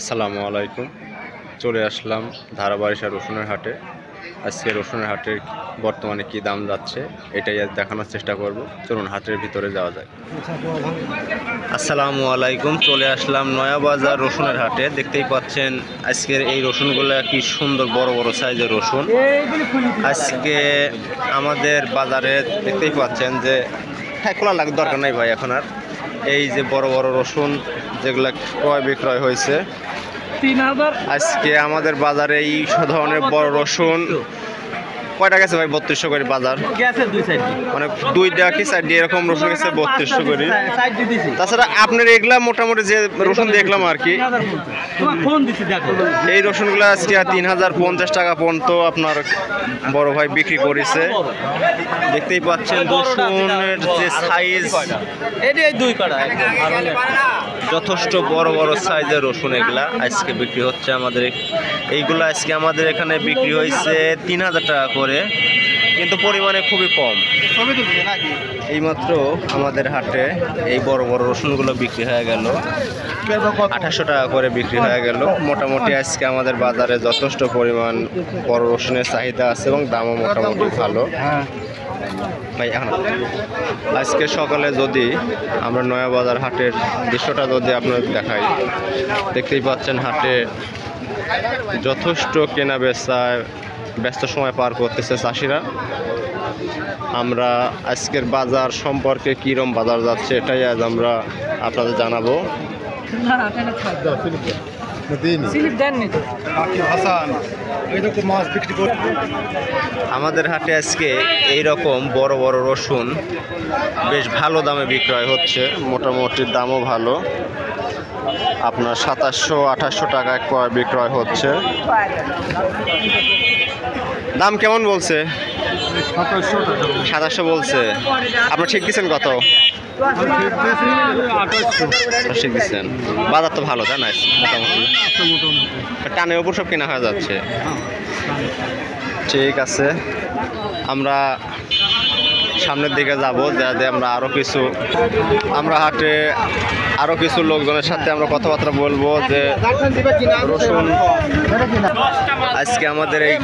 আসসালামু আলাইকুম। চলে আসলাম ধারাবাড়িসা রসুনের হাটে। আজকে রসুনের হাটের বর্তমানে কি দাম যাচ্ছে এটাই আজ দেখানোর চেষ্টা করব। চলুন হাটের ভিতরে যাওয়া যায়। আসসালামু আলাইকুম। চলে আসলাম নয়াবাজার রসুনের হাটে। দেখতেই পাচ্ছেন আজকের এই রসুনগুলো কি সুন্দর বড় বড় সাইজের রসুন। আজকে আমাদের বাজারে দেখতেই পাচ্ছেন যে খোলা লাগার দরকার নাই ভাই এখন আর। এই যে বড় বড় রসুন যেগুলো ক্রয় বিক্রয় হয়েছে আজকে আমাদের বাজারে এই ধরনের বড় রসুন কয়টা গেছে ভাই? 3200 করে বাজার মানে দুইটা কি সাইড দিয়ে এরকম রসুন গেছে 3200 করে। তাছাড়া আপনার এগুলা মোটামুটি যে রসুন দেখলাম আর কি, এই রসুনগুলো আজকে 3050 টাকা পর্যন্ত আপনার বড় ভাই বিক্রি করেছে। দেখতেই পাচ্ছেন রসুনের যে সাইজ যথেষ্ট বড় বড় সাইজের রসুন এগুলা আজকে বিক্রি হচ্ছে আমাদের। এইগুলো আজকে আমাদের এখানে বিক্রি হয়েছে 3000 টাকা করে, কিন্তু পরিমাণে খুবই কম। এইমাত্র আমাদের হাটে এই বড় বড় রসুনগুলো বিক্রি হয়ে গেল 2800 টাকা করে বিক্রি হয়ে গেল। মোটামুটি আজকে আমাদের বাজারে যথেষ্ট পরিমাণ বড় রসুনের চাহিদা আছে এবং দামও মোটামুটি ভালো ভাই। এখন আজকে সকালে যদি আমরা নয়াবাজার হাটের দৃশ্যটা যদি আপনাদের দেখাই, দেখতেই পাচ্ছেন হাটে যথেষ্ট কেনা বেচায় ব্যস্ত সময় পার করতেছে চাষিরা। আমরা আজকের বাজার সম্পর্কে কীরকম বাজার যাচ্ছে এটাই আজ আমরা আপনাদের জানাবো। আমাদের হাটে আজকে এই রকম বড় বড় রসুন বেশ ভালো দামে বিক্রয় হচ্ছে, মোটামুটি দামও ভালো। আপনার 2700-2800 টাকায় বিক্রয় হচ্ছে। দাম কেমন বলছে? 2700 বলছে। আপনি ঠিক দিচ্ছেন কত? ঠিক দিচ্ছেন। বাজার তো ভালো তাই না? মোটামুটি টানের উপর সব কেনা হয়ে যাচ্ছে। ঠিক আছে, আমরা সামনের দিকে যাব, যাতে আমরা হাটে আরো কিছু লোকজনের সাথে আমরা কথাবার্তা বলবো যে রসুন আজকে আমাদের এই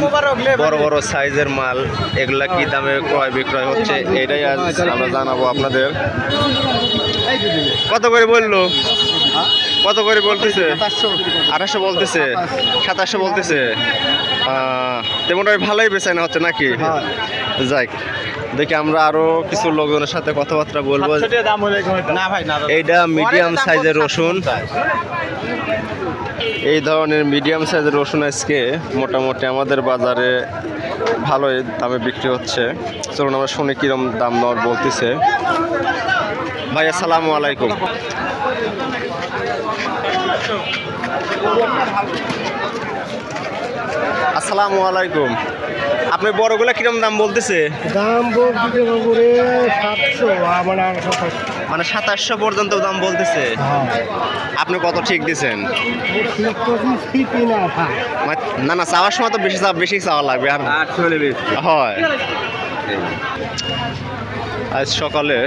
বড় বড় সাইজের মাল এগুলা কি দামে ক্রয় বিক্রয় হচ্ছে এটাই আজ আমরা জানাবো আপনাদের। কত করে বললো? কত করে বলতেছে? 2800 বলতেছে, 2700 বলতেছে। তেমনটা ভালোই বেচায় না হচ্ছে নাকি? যাই দেখি আমরা আরো কিছু লোকজনের সাথে কথাবার্তা বলবো। এইটা মিডিয়াম সাইজের রসুন, এই ধরনের মিডিয়াম সাইজের রসুন আজকে মোটামুটি আমাদের বাজারে ভালোই দামে বিক্রি হচ্ছে। চলুন আমরা শুনি কিরম দাম দর বলতেছে। ভাই আসসালামু আলাইকুম। আসসালামু আলাইকুম। আপনি বড়গুলা কিরম দাম বলতেছে? দাম মানে 2700 পর্যন্ত দাম বলতেছে। আপনি কত ঠিক দিচ্ছেন? না না, চাওয়ার সময় তো বেশি চাওয়া লাগবে। আর হয় আজ সকালে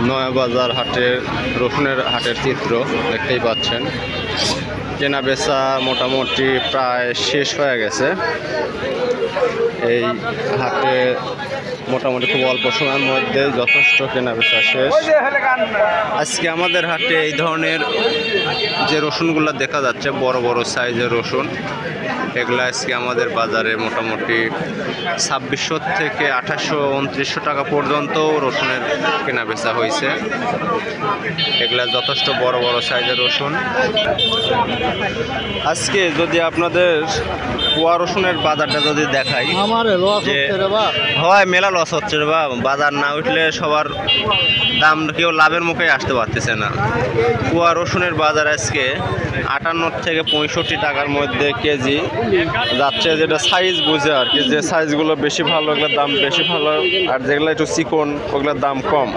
নয়াবাজার হাটের রসুনের হাটের চিত্র দেখতেই পাচ্ছেন। কেনা বেচা মোটামুটি প্রায় শেষ হয়ে গেছে। এই হাটে মোটামুটি খুব অল্প সময়ের মধ্যে যথেষ্ট কেনা বেচা শেষ। আজকে আমাদের হাটে এই ধরনের যে রসুনগুলো দেখা যাচ্ছে বড় বড় সাইজের রসুন, এগুলো আজকে আমাদের বাজারে মোটামুটি 2600 থেকে 2800-2900 টাকা পর্যন্ত রসুনের কেনা বেচা হয়েছে। এগুলা যথেষ্ট বড় বড় সাইজের রসুন। আজকে যদি আপনাদের কুয়া রসুনের বাজারটা যদি দেখাই, হয় মেলা লস হচ্ছে রে বা। বাজার না উঠলে সবার দাম কেউ লাভের মুখে আসতে পারতেছে না। কুয়া রসুনের বাজার আজকে 58 থেকে 65 টাকার মধ্যে কেজি যাচ্ছে, যেটা সাইজ বুঝে আর কি। যে সাইজগুলো বেশি ভালো ওগুলোর দাম বেশি ভালো, আর যেগুলো একটু চিকন ওগুলোর দাম কম।